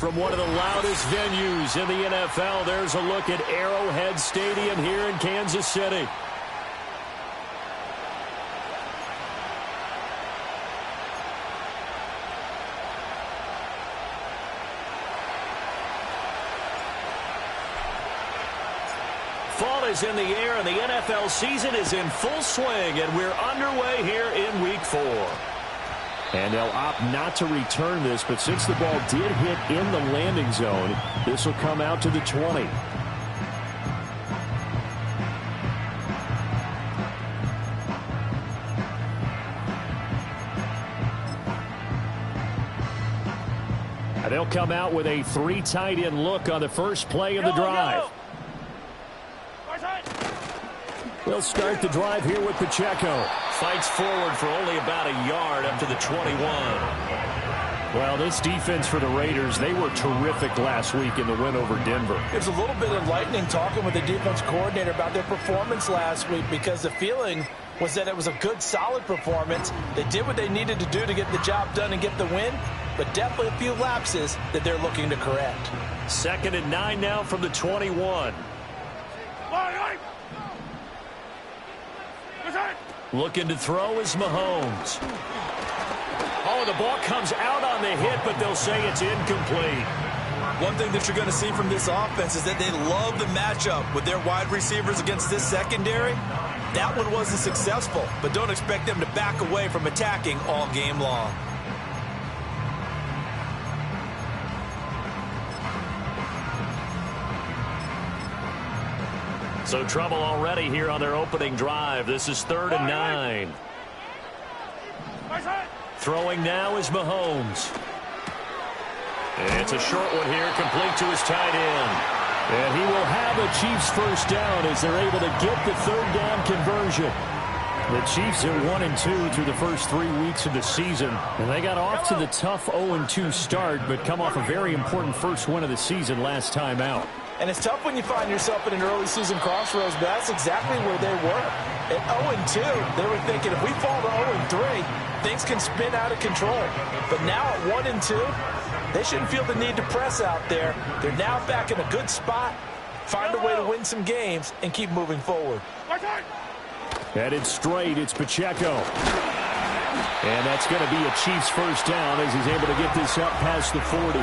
From one of the loudest venues in the NFL, there's a look at Arrowhead Stadium here in Kansas City. Fall is in the air, and the NFL season is in full swing, and we're underway here in Week 4. And they'll opt not to return this, but since the ball did hit in the landing zone, this will come out to the 20. And they'll come out with a 3 tight end look on the first play of the drive. They'll start the drive here with Pacheco. Fights forward for only about a yard up to the 21. Well, this defense for the Raiders, they were terrific last week in the win over Denver. It was a little bit enlightening talking with the defense coordinator about their performance last week, because the feeling was that it was a good, solid performance. They did what they needed to do to get the job done and get the win, but definitely a few lapses that they're looking to correct. 2nd and 9 now from the 21. Looking to throw is Mahomes. Oh, the ball comes out on the hit, but they'll say it's incomplete. One thing that you're going to see from this offense is that they love the matchup with their wide receivers against this secondary. That one wasn't successful, but don't expect them to back away from attacking all game long. So trouble already here on their opening drive. This is 3rd and 9. Throwing now is Mahomes. It's a short one here, complete to his tight end. And he will have a Chiefs first down as they're able to get the 3rd down conversion. The Chiefs are 1-2 through the first 3 weeks of the season. And they got off to the tough 0-2 start, but come off a very important first win of the season last time out. And it's tough when you find yourself in an early season crossroads, but that's exactly where they were. At 0-2, they were thinking if we fall to 0-3, things can spin out of control. But now at 1-2, they shouldn't feel the need to press out there. They're now back in a good spot, find a way to win some games, and keep moving forward. Headed straight, it's Pacheco. And that's going to be a Chiefs first down as he's able to get this up past the 40.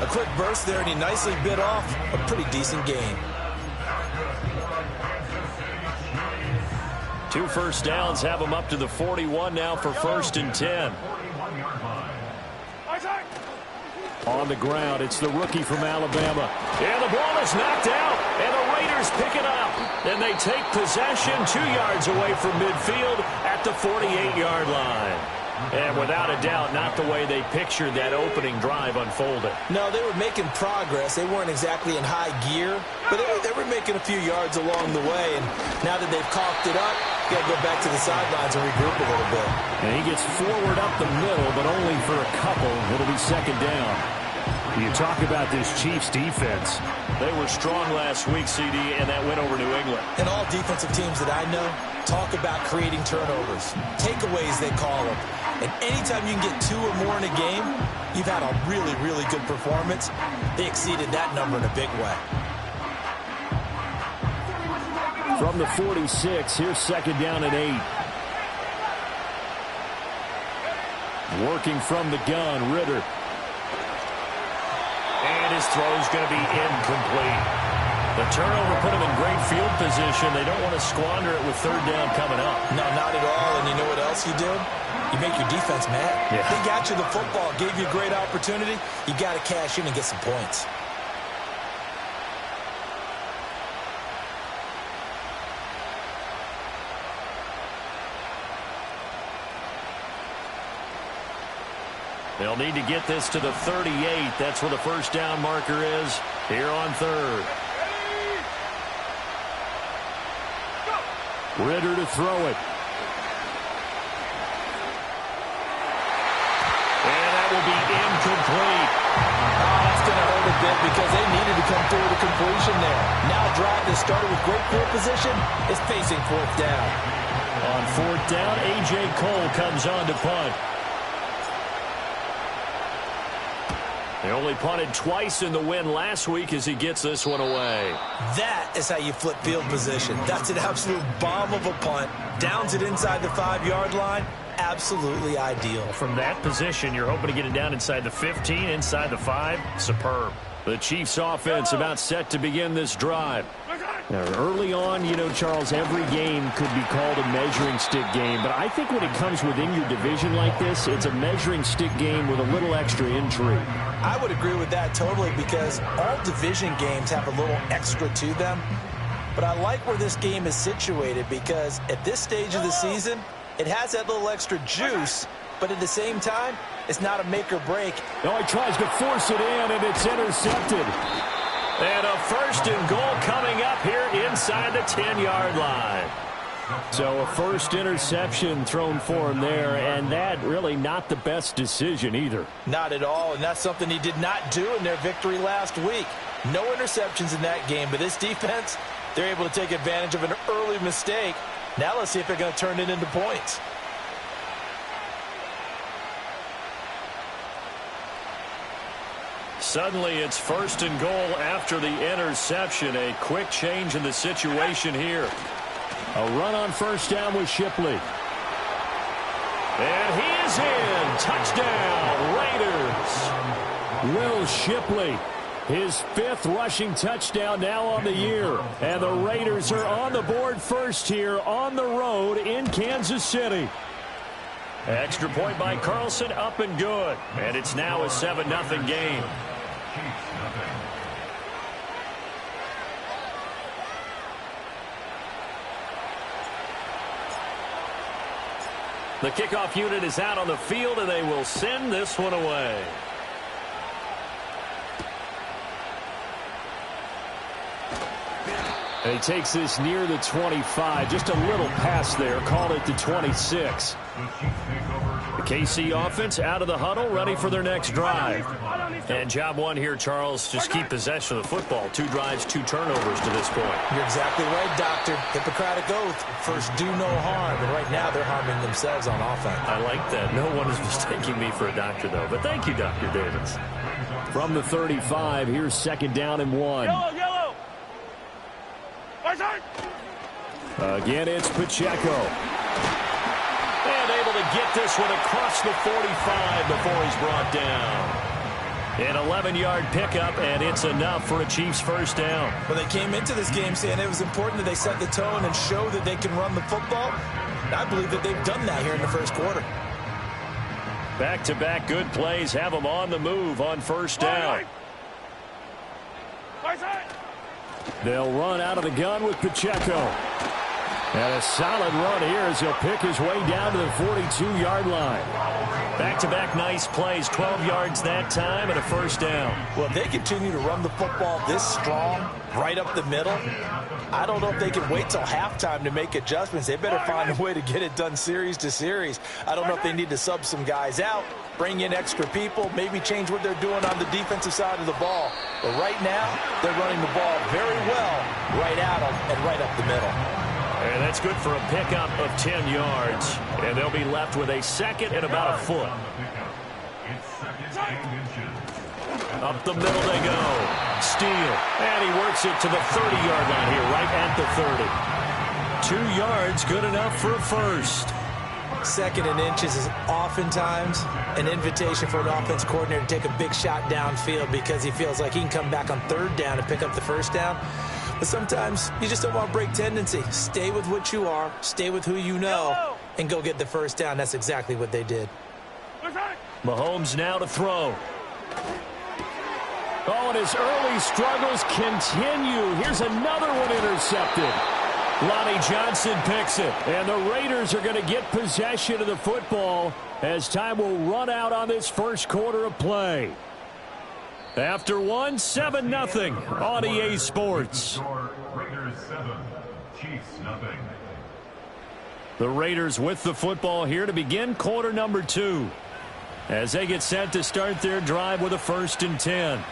A quick burst there, and he nicely bit off a pretty decent gain. 2 first downs have him up to the 41 now for 1st and 10. On the ground, it's the rookie from Alabama. And the ball is knocked out, and the Raiders pick it up. And they take possession 2 yards away from midfield at the 48-yard line. And without a doubt, not the way they pictured that opening drive unfolded. No, they were making progress. They weren't exactly in high gear, but they were making a few yards along the way. And now that they've caulked it up, you got to go back to the sidelines and regroup a little bit. And he gets forward up the middle, but only for a couple. It'll be 2nd down. You talk about this Chiefs defense. They were strong last week, CD, and that went over New England. And all defensive teams that I know talk about creating turnovers. Takeaways, they call them. And anytime you can get 2 or more in a game, you've had a really, really good performance. They exceeded that number in a big way. From the 46, here's 2nd down and 8. Working from the gun, Ritter. And his throw's going to be incomplete. The turnover put him in great field position. They don't want to squander it with 3rd down coming up. No, not at all. And you know what else you did? You make your defense mad. Yeah. They got you the football, gave you a great opportunity. You got to cash in and get some points. They'll need to get this to the 38. That's where the first down marker is here on 3rd. Ritter to throw it. And that will be incomplete. Oh, that's going to hurt a bit because they needed to come through with a completion there. Now a drive that started with great field position is facing 4th down. On 4th down, A.J. Cole comes on to punt. They only punted twice in the win last week as he gets this one away. That is how you flip field position. That's an absolute bomb of a punt. Downs it inside the 5-yard line. Absolutely ideal. From that position, you're hoping to get it down inside the 15, inside the 5. Superb. The Chiefs offense about set to begin this drive. Now, early on, you know, Charles, every game could be called a measuring stick game. But I think when it comes within your division like this, it's a measuring stick game with a little extra intrigue. I would agree with that totally because all division games have a little extra to them. But I like where this game is situated because at this stage of the season, it has that little extra juice, but at the same time, it's not a make or break. No, he tries to force it in, and it's intercepted. And a 1st and goal coming up here inside the 10-yard line. So a first interception thrown for him there, and that really not the best decision either. Not at all, and that's something he did not do in their victory last week. No interceptions in that game, but this defense, they're able to take advantage of an early mistake. Now let's see if they're going to turn it into points. Suddenly it's 1st and goal after the interception. A quick change in the situation here. A run on 1st down with Shipley. And he is in. Touchdown, Raiders. Will Shipley, his 5th rushing touchdown now on the year. And the Raiders are on the board first here on the road in Kansas City. Extra point by Carlson, up and good. And it's now a 7-0 game. The kickoff unit is out on the field, and they will send this one away. And he takes this near the 25. Just a little pass there. Called it the 26. The KC offense out of the huddle, ready for their next drive. And job one here, Charles, just keep possession of the football. 2 drives, 2 turnovers to this point. You're exactly right, Doctor. Hippocratic oath. First, do no harm. And right now, they're harming themselves on offense. I like that. No one is mistaking me for a doctor, though. But thank you, Dr. Davis. From the 35, here's 2nd down and 1. Yellow. Again, it's Pacheco. And able to get this one across the 45 before he's brought down. An 11-yard pickup, and it's enough for a Chiefs 1st down. Well, they came into this game saying it was important that they set the tone and show that they can run the football. I believe that they've done that here in the 1st quarter. Back-to-back good plays have them on the move on 1st down. They'll run out of the gun with Pacheco. And a solid run here as he'll pick his way down to the 42-yard line. Back-to-back nice plays, 12 yards that time and a 1st down. Well, if they continue to run the football this strong, right up the middle, I don't know if they can wait till halftime to make adjustments. They better find a way to get it done series to series. I don't know if they need to sub some guys out, bring in extra people, maybe change what they're doing on the defensive side of the ball. But right now, they're running the ball very well right at them and right up the middle. And that's good for a pickup of 10 yards. And they'll be left with a 2nd and about a foot. Up the middle they go. Steele. And he works it to the 30-yard line here, right at the 30. 2 yards, good enough for a 1st. 2nd and inches is oftentimes an invitation for an offense coordinator to take a big shot downfield because he feels like he can come back on 3rd down and pick up the 1st down. But sometimes you just don't want to break tendency. Stay with what you are, stay with who you know, and go get the 1st down. That's exactly what they did. Mahomes now to throw. Oh, and his early struggles continue. Here's another one intercepted. Lonnie Johnson picks it. And the Raiders are going to get possession of the football as time will run out on this 1st quarter of play. After 1, 7-0 on EA Sports. Raiders 7, Chiefs 0. The Raiders with the football here to begin quarter number 2. As they get set to start their drive with a 1st and 10.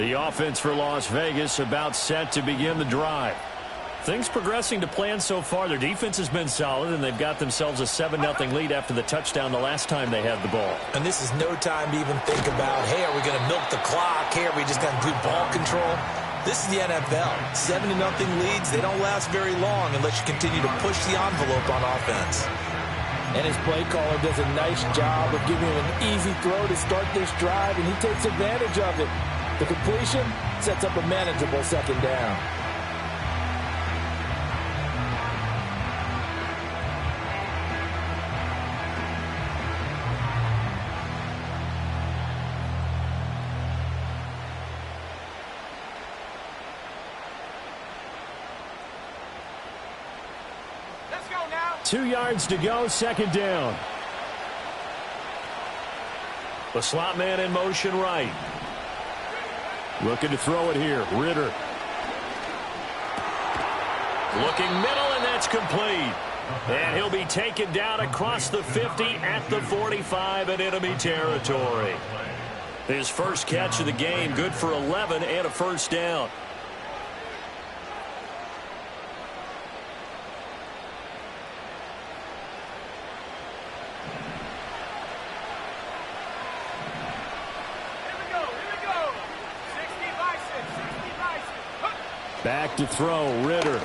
The offense for Las Vegas about set to begin the drive. Things progressing to plan so far. Their defense has been solid, and they've got themselves a 7-0 lead after the touchdown the last time they had the ball. And this is no time to even think about, hey, are we going to milk the clock? Hey, are we just going to do ball control? This is the NFL. 7-0 leads, they don't last very long unless you continue to push the envelope on offense. And his play caller does a nice job of giving him an easy throw to start this drive, and he takes advantage of it. The completion sets up a manageable second down. Let's go now. 2 yards to go, second down. The slot man in motion right. Looking to throw it here. Ritter. Looking middle, and that's complete. And he'll be taken down across the 50 at the 45 in enemy territory. His first catch of the game, good for 11 and a first down. Back to throw, Ritter.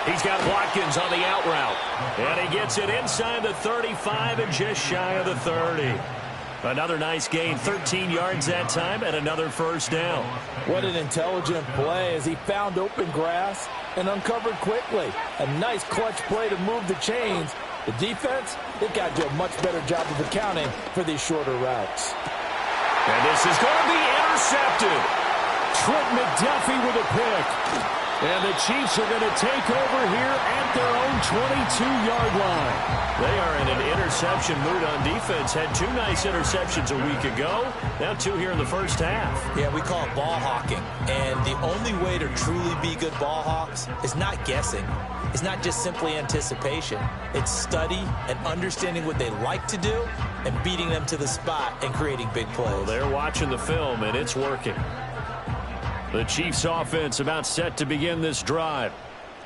He's got Watkins on the out route. And he gets it inside the 35 and just shy of the 30. Another nice gain, 13 yards that time, and another first down. What an intelligent play as he found open grass and uncovered quickly. A nice clutch play to move the chains. The defense, it got to do a much better job of accounting for these shorter routes. And this is going to be intercepted. Trent McDuffie with a pick. And the Chiefs are going to take over here at their own 22-yard line. They are in an interception mood on defense. Had 2 nice interceptions a week ago. Now 2 here in the first half. Yeah, we call it ball hawking. And the only way to truly be good ball hawks is not guessing. It's not just simply anticipation. It's study and understanding what they like to do and beating them to the spot and creating big plays. Well, they're watching the film, and it's working. The Chiefs offense about set to begin this drive.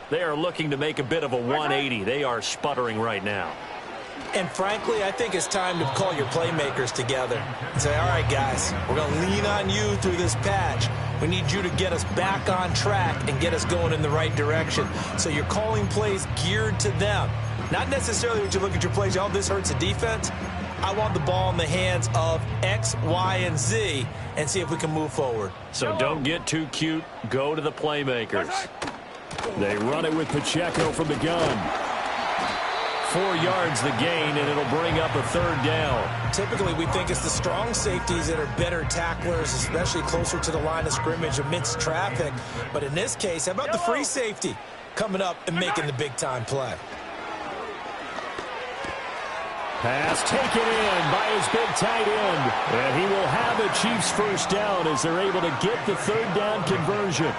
They are looking to make a bit of a 180. They are sputtering right now. And frankly, I think it's time to call your playmakers together and say, all right, guys, we're going to lean on you through this patch. We need you to get us back on track and get us going in the right direction. So you're calling plays geared to them. Not necessarily when you look at your plays, oh, this hurts the defense. I want the ball in the hands of X, Y, and Z and see if we can move forward. So don't get too cute. Go to the playmakers. They run it with Pacheco from the gun. 4 yards the gain, and it'll bring up a third down. Typically, we think it's the strong safeties that are better tacklers, especially closer to the line of scrimmage amidst traffic. But in this case, how about the free safety coming up and making the big-time play? Pass taken in by his big tight end. And he will have a Chiefs first down as they're able to get the third down conversion.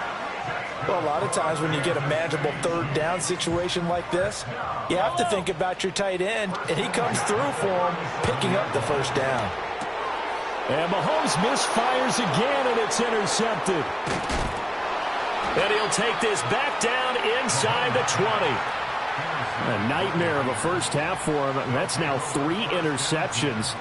Well, a lot of times when you get a manageable third down situation like this, you have to think about your tight end, and he comes through for him, picking up the first down. And Mahomes misfires again, and it's intercepted. And he'll take this back down inside the 20. A nightmare of a first half for him. That's now 3 interceptions.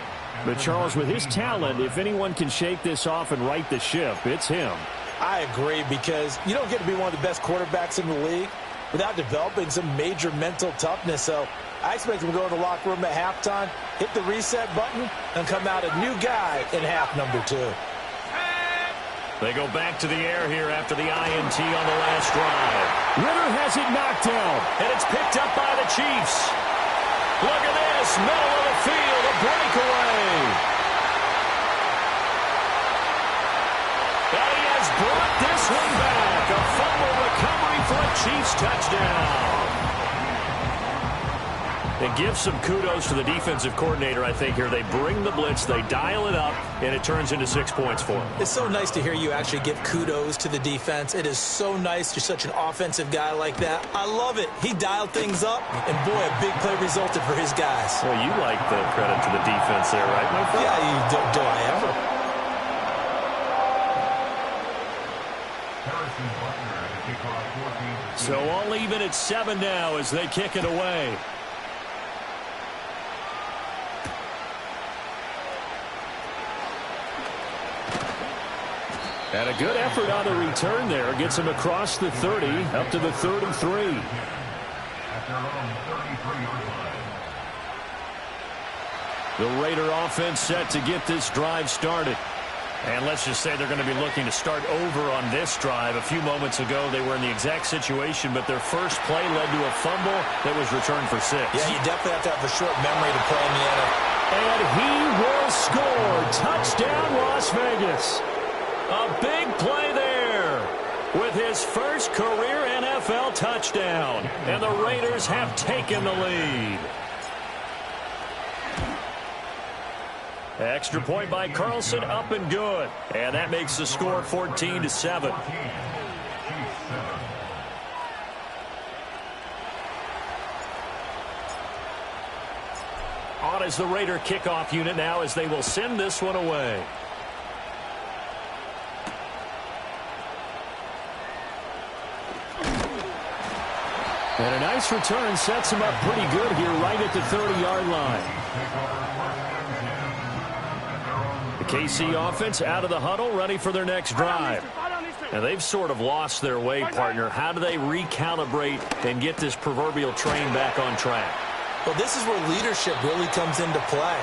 But Charles, with his talent, if anyone can shake this off and right the ship, it's him. I agree, because you don't get to be one of the best quarterbacks in the league without developing some major mental toughness. So I expect him to go in the locker room at halftime, hit the reset button, and come out a new guy in half number 2. They go back to the air here after the INT on the last drive. Ritter has it knocked down, and it's picked up by the Chiefs. Look at this, middle of the field, a breakaway. And he has brought this one back. A fumble recovery for a Chiefs touchdown. It gives some kudos to the defensive coordinator, I think, here. They bring the blitz, they dial it up, and it turns into 6 points for them. It's so nice to hear you actually give kudos to the defense. It is so nice. You're such an offensive guy like that. I love it. He dialed things up, and boy, a big play resulted for his guys. Well, you like the credit to the defense there, right, my friend? Yeah, do I ever? So all even at 7 now as they kick it away. And a good effort on the return there. Gets him across the 30, up to the 33. The Raider offense set to get this drive started. And let's just say they're going to be looking to start over on this drive. A few moments ago, they were in the exact situation, but their first play led to a fumble that was returned for 6. Yeah, you definitely have to have a short memory to play in the NFL. And he will score. Touchdown, Las Vegas. A big play there with his first career NFL touchdown. And the Raiders have taken the lead. Extra point by Carlson, up and good. And that makes the score 14-7. On is the Raider kickoff unit now as they will send this one away. And a nice return sets him up pretty good here right at the 30-yard line. The KC offense out of the huddle, ready for their next drive. And they've sort of lost their way, partner. How do they recalibrate and get this proverbial train back on track? Well, this is where leadership really comes into play.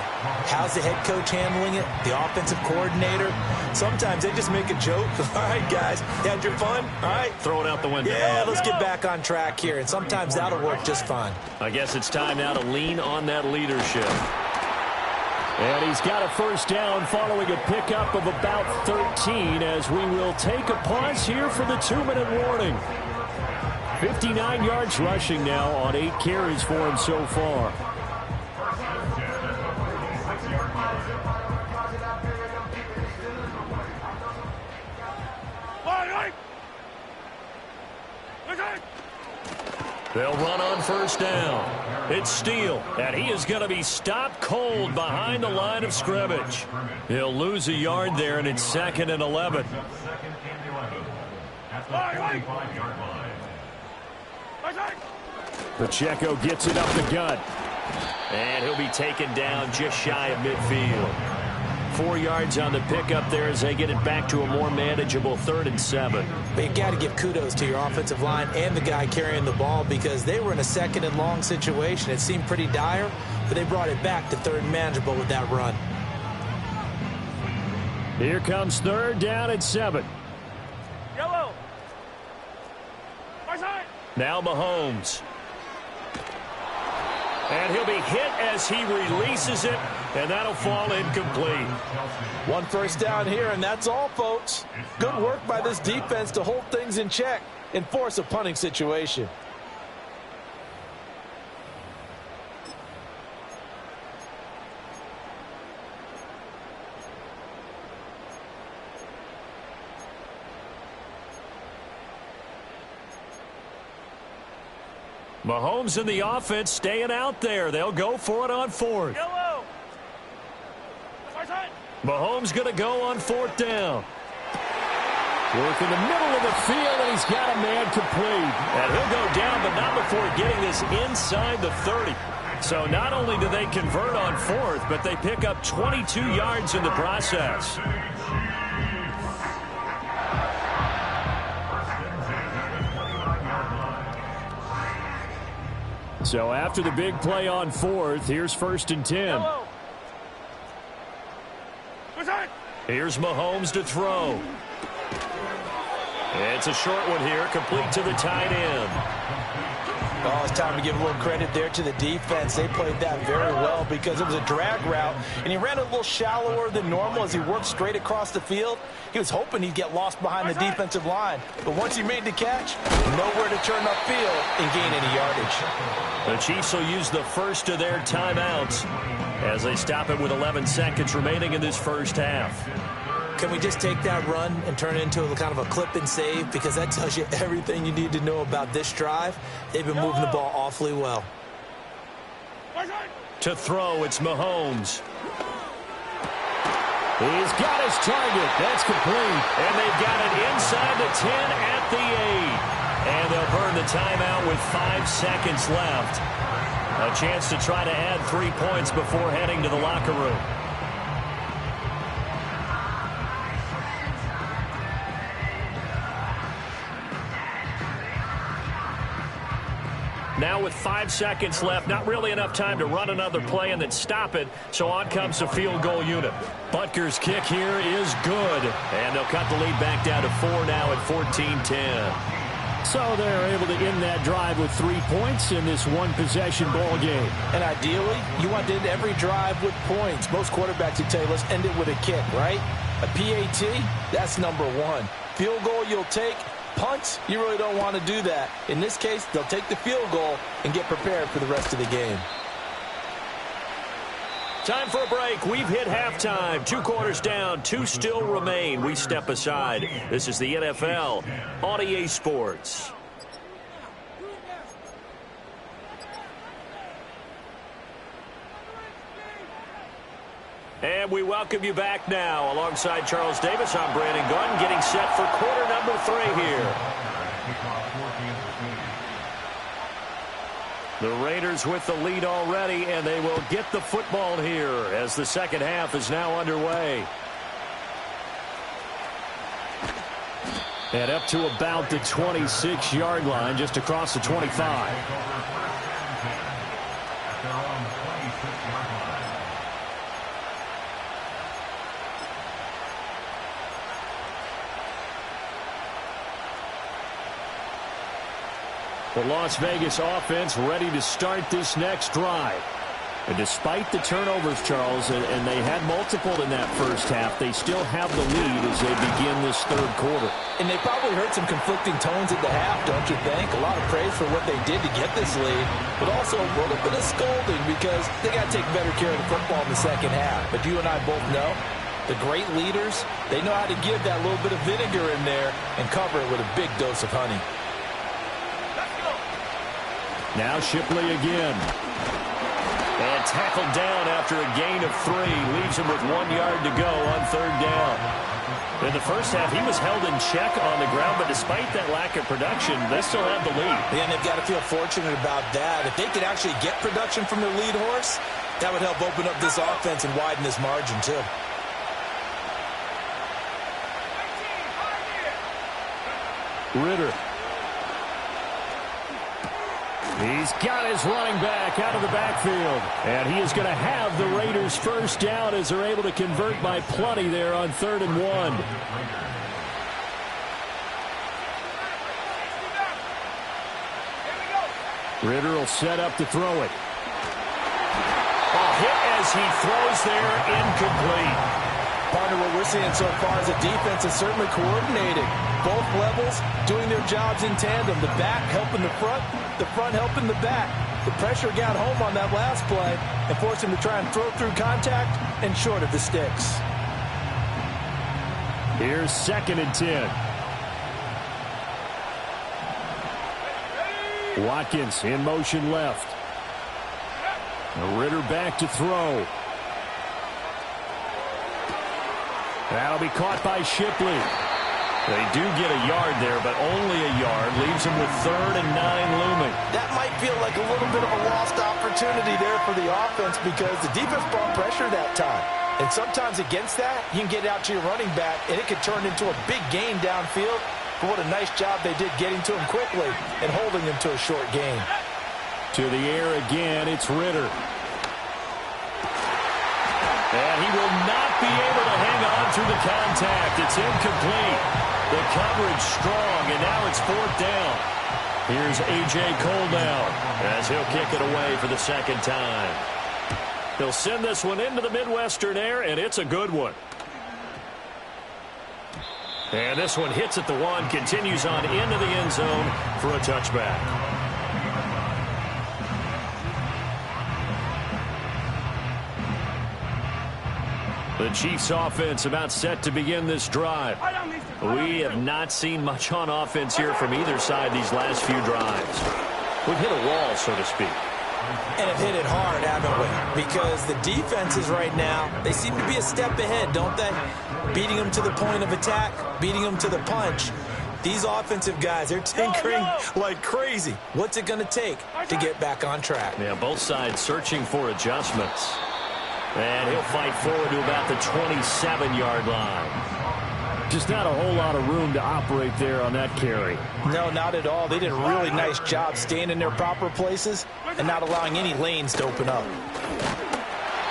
How's the head coach handling it? The offensive coordinator? Sometimes they just make a joke. All right, guys, you had your fun? All right. Throw it out the window. Yeah, let's get back on track here. And sometimes that'll work just fine. I guess it's time now to lean on that leadership. And he's got a first down following a pickup of about 13 as we will take a pause here for the 2-minute warning. 59 yards rushing now on 8 carries for him so far. They'll run on first down. It's Steele, and he is going to be stopped cold behind the line of scrimmage. He'll lose a yard there, and it's 2nd and 11. Pacheco gets it up the gut. And he'll be taken down just shy of midfield. 4 yards on the pickup there as they get it back to a more manageable 3rd and 7. But you got to give kudos to your offensive line and the guy carrying the ball because they were in a 2nd and long situation. It seemed pretty dire, but they brought it back to 3rd and manageable with that run. Here comes 3rd down and 7. Yellow. Now Mahomes. And he'll be hit as he releases it, and that'll fall incomplete. 1 first down here, and that's all, folks. Good work by this defense to hold things in check and force a punting situation. Mahomes and the offense staying out there. They'll go for it on 4th. Yellow. Mahomes going to go on 4th down. Work in the middle of the field, and he's got a man complete. And he'll go down, but not before getting this inside the 30. So not only do they convert on 4th, but they pick up 22 yards in the process. So after the big play on 4th, here's 1st and 10. Here's Mahomes to throw. It's a short one here, complete to the tight end. Oh, it's time to give a little credit there to the defense. They played that very well because it was a drag route, and he ran a little shallower than normal as he worked straight across the field. He was hoping he'd get lost behind the defensive line, but once he made the catch, nowhere to turn upfield and gain any yardage. The Chiefs will use the first of their timeouts as they stop it with 11 seconds remaining in this first half. Can we just take that run and turn it into a kind of a clip and save? Because that tells you everything you need to know about this drive. They've been moving the ball awfully well. To throw, it's Mahomes. He's got his target. That's complete. And they've got it inside the 10 at the 8. the timeout with 5 seconds left. A chance to try to add 3 points before heading to the locker room. Now with 5 seconds left, not really enough time to run another play and then stop it, so on comes the field goal unit. Butker's kick here is good, and they'll cut the lead back down to 4 now at 14-10. So they're able to end that drive with 3 points in this one-possession ball game. And ideally, you want to end every drive with points. Most quarterbacks would tell you, let's end it with a kick, right? A PAT, that's number one. Field goal you'll take. Punts, you really don't want to do that. In this case, they'll take the field goal and get prepared for the rest of the game. Time for a break. We've hit halftime. 2 quarters down. 2 still remain. We step aside. This is the NFL on EA Sports. And we welcome you back now. Alongside Charles Davis, I'm Brandon Gunn, getting set for quarter number 3 here. The Raiders with the lead already, and they will get the football here as the second half is now underway. And up to about the 26-yard line, just across the 25. The Las Vegas offense ready to start this next drive. And despite the turnovers, Charles, and they had multiple in that first half, they still have the lead as they begin this third quarter. And they probably heard some conflicting tones at the half, don't you think? A lot of praise for what they did to get this lead, but also a little bit of scolding because they got to take better care of the football in the second half. But you and I both know the great leaders, they know how to give that little bit of vinegar in there and cover it with a big dose of honey. Now Shipley again. And tackled down after a gain of 3. Leaves him with 1 yard to go on third down. In the first half, he was held in check on the ground, but despite that lack of production, they still have the lead. Yeah, and they've got to feel fortunate about that. If they could actually get production from their lead horse, that would help open up this offense and widen this margin, too. Ritter. He's got his running back out of the backfield. And he is going to have the Raiders first down as they're able to convert by plenty there on 3rd and 1. Ritter will set up to throw it. A hit as he throws there, incomplete. Partner, what we're seeing so far is a defense is certainly coordinated. Both levels doing their jobs in tandem. The back helping the front helping the back. The pressure got home on that last play and forced him to try and throw through contact and short of the sticks. Here's 2nd and 10. Watkins in motion left. Ritter back to throw. That'll be caught by Shipley. They do get a yard there, but only a yard. Leaves him with 3rd and 9 looming. That might feel like a little bit of a lost opportunity there for the offense because the defense brought pressure that time. And sometimes against that, you can get out to your running back, and it could turn into a big gain downfield. But what a nice job they did getting to him quickly and holding him to a short gain. To the air again, it's Ritter. And he will not be able to hang on through the contact. It's incomplete. The coverage strong, and now it's 4th down. Here's A.J. Cole now as he'll kick it away for the second time. He'll send this one into the Midwestern air, and it's a good one. And this one hits at the 1, continues on into the end zone for a touchback. The Chiefs offense about set to begin this drive. We have not seen much on offense here from either side these last few drives. We've hit a wall, so to speak. And have hit it hard, haven't we? Because the defenses right now, they seem to be a step ahead, don't they? Beating them to the point of attack, beating them to the punch. These offensive guys, they're tinkering like crazy. What's it going to take to get back on track? Yeah, both sides searching for adjustments. And he'll fight forward to about the 27-yard line. Just not a whole lot of room to operate there on that carry. No, not at all. They did a really nice job staying in their proper places and not allowing any lanes to open up.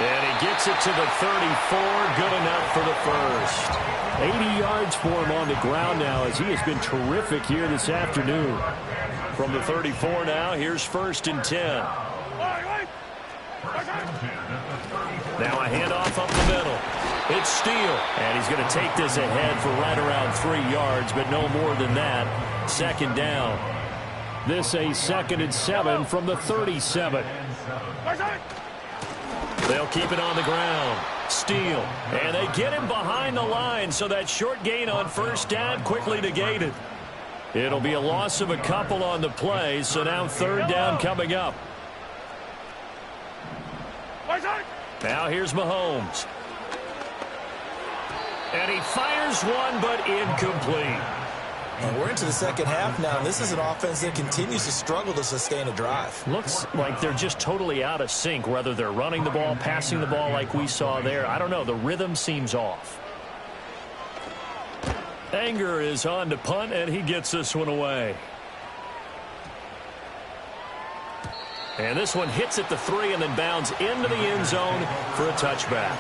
And he gets it to the 34. Good enough for the first. 80 yards for him on the ground now as he has been terrific here this afternoon. From the 34 now, here's 1st and 10. Now a handoff up the middle. It's Steele. And he's going to take this ahead for right around 3 yards, but no more than that. 2nd down. This a 2nd and 7 from the 37. They'll keep it on the ground. Steele. And they get him behind the line, so that short gain on 1st down quickly negated. It'll be a loss of a couple on the play, so now 3rd down coming up. Now here's Mahomes. And he fires one, but incomplete. And we're into the second half now. This is an offense that continues to struggle to sustain a drive. Looks like they're just totally out of sync, whether they're running the ball, passing the ball like we saw there. I don't know. The rhythm seems off. Anger is on to punt, and he gets this one away. And this one hits at the 3 and then bounds into the end zone for a touchback.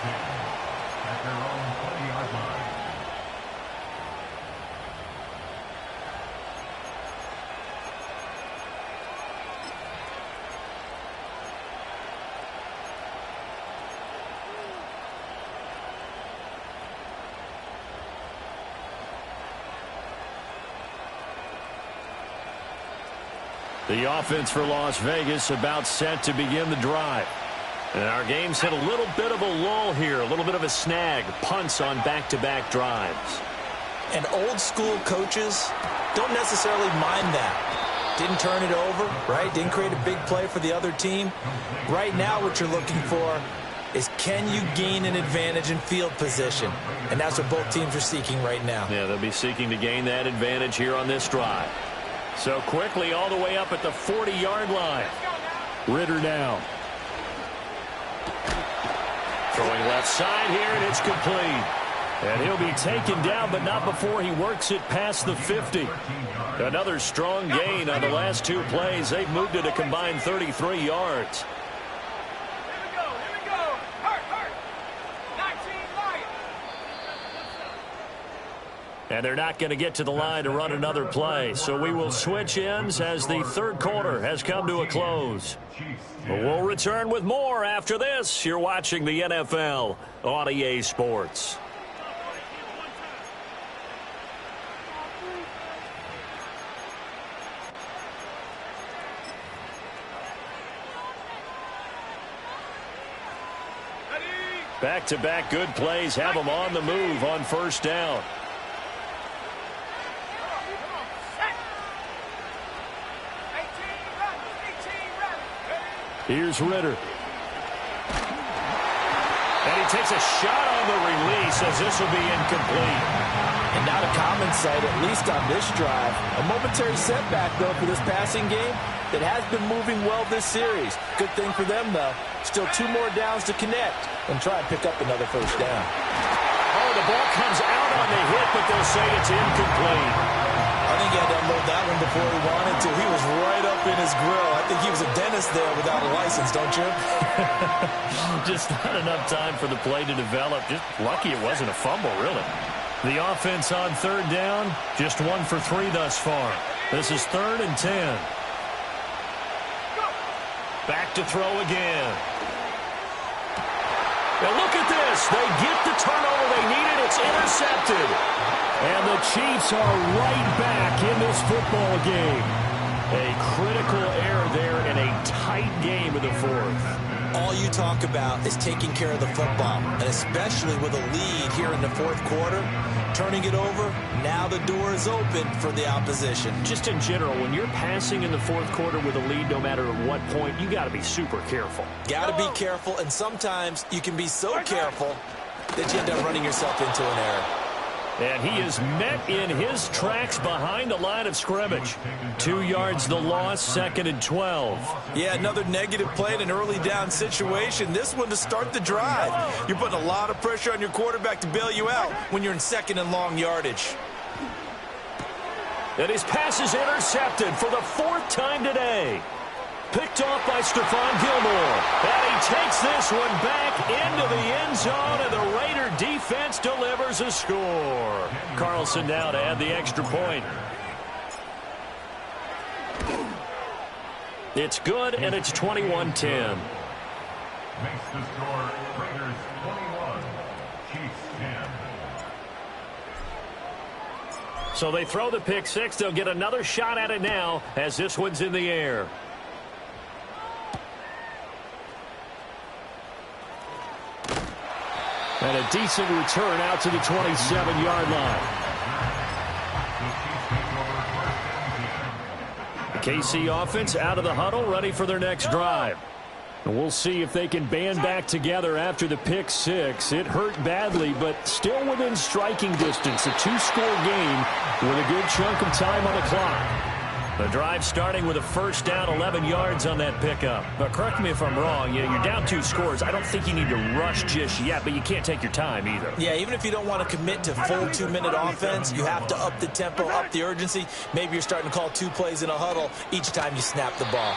The offense for Las Vegas about set to begin the drive. And our game's hit a little bit of a lull here, a little bit of a snag. Punts on back-to-back drives. And old school coaches don't necessarily mind that. Didn't turn it over, right? Didn't create a big play for the other team. Right now what you're looking for is, can you gain an advantage in field position? And that's what both teams are seeking right now. Yeah, they'll be seeking to gain that advantage here on this drive. So quickly all the way up at the 40-yard line. Ritter now. Throwing left side here, and it's complete. And he'll be taken down, but not before he works it past the 50. Another strong gain on the last 2 plays. They've moved it a combined 33 yards. And they're not going to get to the line to run another play. So we will switch ends as the 3rd quarter has come to a close. We'll return with more after this. You're watching the NFL on EA Sports. Back-to-back good plays have them on the move on 1st down. Here's Ritter. And he takes a shot on the release as this will be incomplete. And not a common sight, at least on this drive. A momentary setback, though, for this passing game that has been moving well this series. Good thing for them, though. Still 2 more downs to connect and try and pick up another 1st down. Oh, the ball comes out on the hit, but they'll say it's incomplete. I think he had to unload that one before he wanted to. He was right up in his grill. I think he was a dentist there without a license, don't you? Just not enough time for the play to develop. Just lucky it wasn't a fumble, really. The offense on 3rd down, just 1 for 3 thus far. This is 3rd and 10. Back to throw again. Now look at this. They get the turnover they needed. It's intercepted. And the Chiefs are right back in this football game. A critical error there in a tight game in the 4th. All you talk about is taking care of the football, and especially with a lead here in the 4th quarter, turning it over, now the door is open for the opposition. Just in general, when you're passing in the 4th quarter with a lead, no matter at what point, you got to be super careful. Got to be careful, and sometimes you can be so careful that you end up running yourself into an error. And he is met in his tracks behind the line of scrimmage. 2 yards the loss, 2nd and 12. Yeah, another negative play in an early down situation. This one to start the drive. You're putting a lot of pressure on your quarterback to bail you out when you're in 2nd and long yardage. And his pass is intercepted for the 4th time today. Picked off by Stephon Gilmore. And he takes this one back into the end zone, and the Raider defense delivers a score. Carlson now to add the extra point. It's good, and it's 21-10. Makes the score Raiders 21, Chiefs 10. So they throw the pick six. They'll get another shot at it now as this one's in the air. And a decent return out to the 27-yard line. The KC offense out of the huddle, ready for their next drive. And we'll see if they can band back together after the pick six. It hurt badly, but still within striking distance. A 2-score game with a good chunk of time on the clock. The drive starting with a first down, 11 yards on that pickup. But correct me if I'm wrong, you're down 2 scores. I don't think you need to rush just yet, but you can't take your time either. Yeah, even if you don't want to commit to full 2-minute offense, you have to up the tempo, up the urgency. Maybe you're starting to call 2 plays in a huddle each time you snap the ball.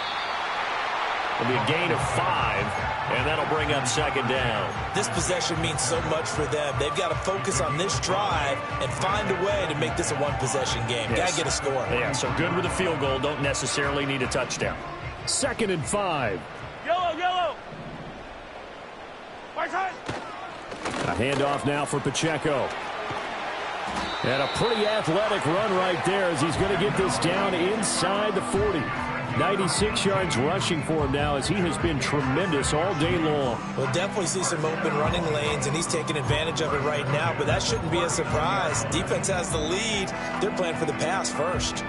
It'll be a gain of 5, and that'll bring up 2nd down. This possession means so much for them. They've got to focus on this drive and find a way to make this a one-possession game. Yes. Got to get a score. Yeah, so good with a field goal. Don't necessarily need a touchdown. 2nd and 5. Yellow, yellow. Right side. A handoff now for Pacheco. And a pretty athletic run right there as he's going to get this down inside the 40. 96 yards rushing for him now as he has been tremendous all day long. We'll definitely see some open running lanes, and he's taking advantage of it right now, but that shouldn't be a surprise. Defense has the lead. They're playing for the pass first.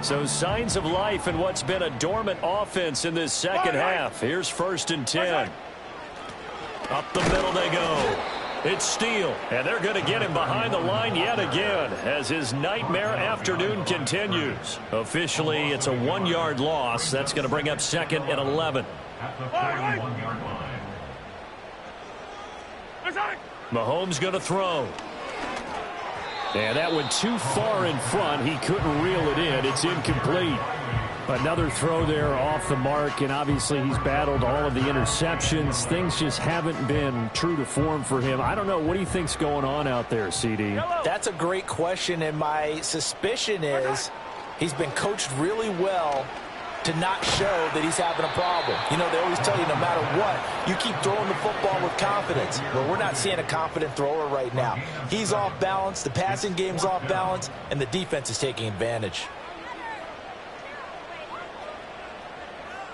So signs of life in what's been a dormant offense in this second half. Here's 1st and 10. Up the middle they go. It's Steele, and they're going to get him behind the line yet again as his nightmare afternoon continues. Officially, it's a 1-yard loss. That's going to bring up 2nd and 11. At the 31-yard line. Mahomes going to throw. And that went too far in front. He couldn't reel it in. It's incomplete. Another throw there off the mark, and obviously he's battled all of the interceptions. Things just haven't been true to form for him. I don't know. What do you think's going on out there, CD? That's a great question, and my suspicion is he's been coached really well to not show that he's having a problem. You know, they always tell you no matter what, you keep throwing the football with confidence. Well, we're not seeing a confident thrower right now. He's off balance, the passing game's off balance, and the defense is taking advantage.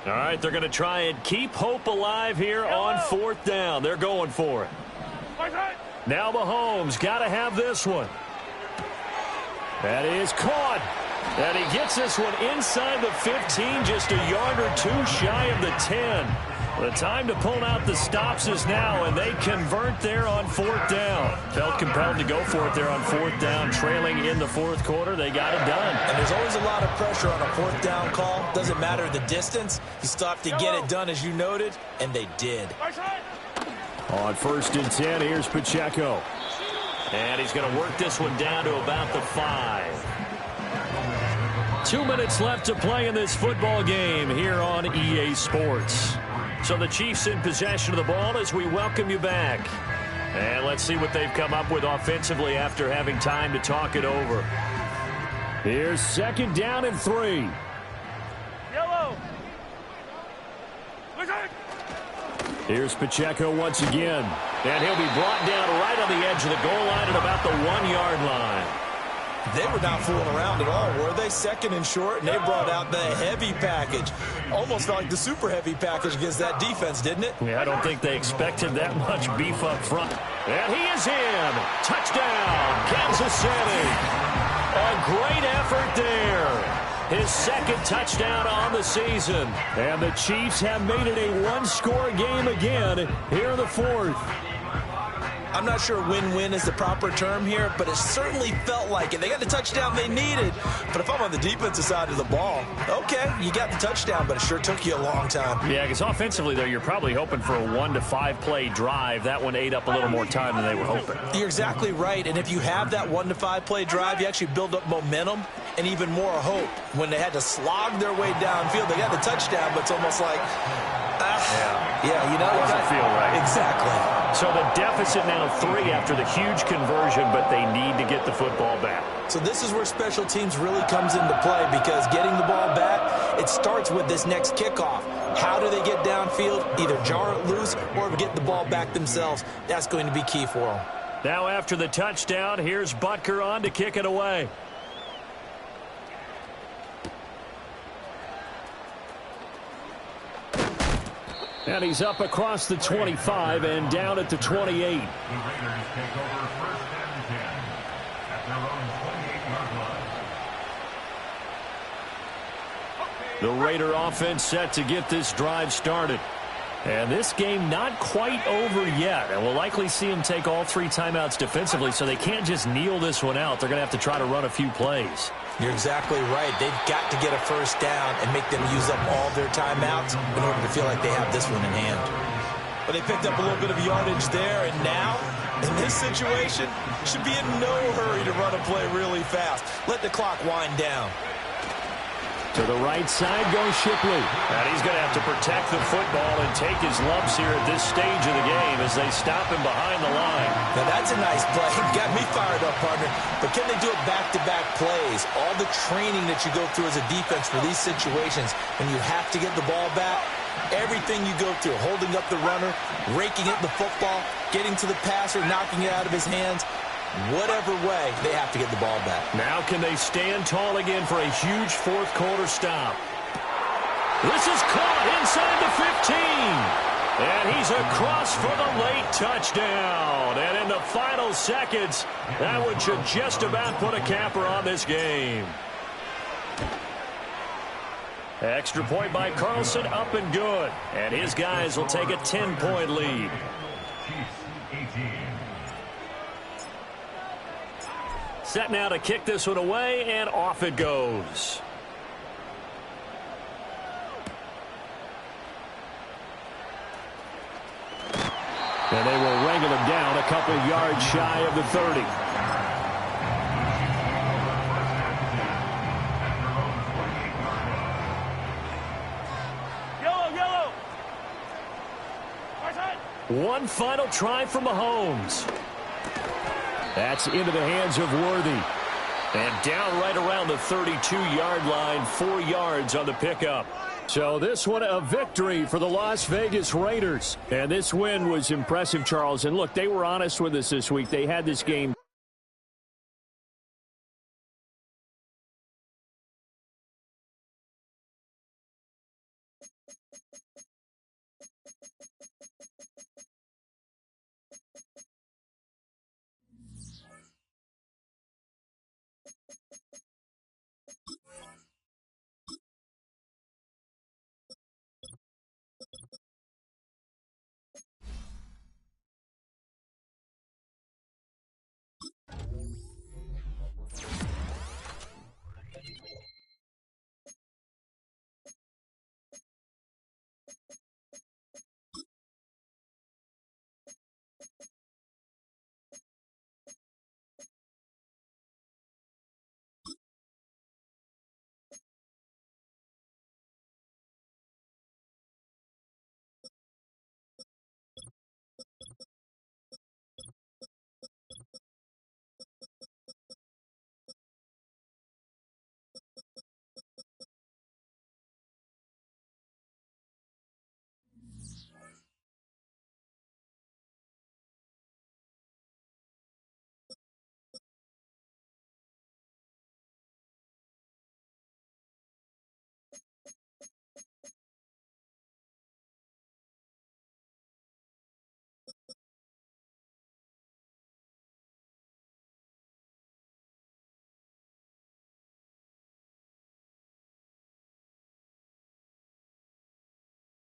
All right, they're going to try and keep hope alive here on 4th down. They're going for it. Now Mahomes got to have this one. That is caught. And he gets this one inside the 15, just a yard or 2 shy of the 10. The time to pull out the stops is now, and they convert there on 4th down. Felt compelled to go for it there on 4th down, trailing in the 4th quarter. They got it done. And there's always a lot of pressure on a 4th down call. Doesn't matter the distance. You still have to get it done, as you noted, and they did. On 1st and 10, here's Pacheco. And he's going to work this one down to about the 5. 2 minutes left to play in this football game here on EA Sports. So the Chiefs in possession of the ball as we welcome you back. And let's see what they've come up with offensively after having time to talk it over. Here's 2nd down and 3. Yellow. Here's Pacheco once again. And he'll be brought down right on the edge of the goal line at about the 1-yard line. They were not fooling around at all, were they? 2nd and short, and they brought out the heavy package. Almost felt like the super heavy package against that defense, didn't it? Yeah, I don't think they expected that much beef up front. And he is in. Touchdown, Kansas City. A great effort there. His 2nd touchdown on the season. And the Chiefs have made it a 1-score game again here in the 4th. I'm not sure win-win is the proper term here, but it certainly felt like it. They got the touchdown they needed, but if I'm on the defensive side of the ball, okay, you got the touchdown, but it sure took you a long time. Yeah, because offensively, though, you're probably hoping for a 1 to 5 play drive. That one ate up a little more time than they were hoping. You're exactly right, and if you have that 1 to 5 play drive, you actually build up momentum and even more hope. When they had to slog their way downfield, they got the touchdown, but it's almost like, yeah, you know what? Doesn't feel right. Exactly. So the deficit now 3 after the huge conversion, but they need to get the football back. So this is where special teams really comes into play, because getting the ball back, it starts with this next kickoff. How do they get downfield? Either jar it loose or get the ball back themselves. That's going to be key for them. Now after the touchdown, here's Butker on to kick it away. And he's up across the 25 and down at the 28. The Raiders take over 1st and 10 at their own 28-yard line. The Raider offense set to get this drive started. And this game not quite over yet. And we'll likely see them take all 3 timeouts defensively, so they can't just kneel this one out. They're going to have to try to run a few plays. You're exactly right. They've got to get a first down and make them use up all their timeouts in order to feel like they have this one in hand. But they picked up a little bit of yardage there, and now, in this situation, should be in no hurry to run a play really fast. Let the clock wind down. To the right side goes Shipley. And he's going to have to protect the football and take his lumps here at this stage of the game as they stop him behind the line. Now that's a nice play. Got me fired up, partner. But can they do it back-to-back plays? All the training that you go through as a defense for these situations, when you have to get the ball back, everything you go through, holding up the runner, raking at the football, getting to the passer, knocking it out of his hands, whatever way, they have to get the ball back. Now can they stand tall again for a huge 4th quarter stop? This is caught inside the 15. And he's across for the late touchdown. And in the final seconds, that one should just about put a capper on this game. Extra point by Carlson, up and good. And his guys will take a 10-point lead. Chiefs 18. Set now to kick this one away, and off it goes. And they will wrangle him down a couple yards shy of the 30. Yellow. One final try for Mahomes. That's into the hands of Worthy. And down right around the 32-yard line, 4 yards on the pickup. So this one a victory for the Las Vegas Raiders. And this win was impressive, Charles. And look, they were honest with us this week. They had this game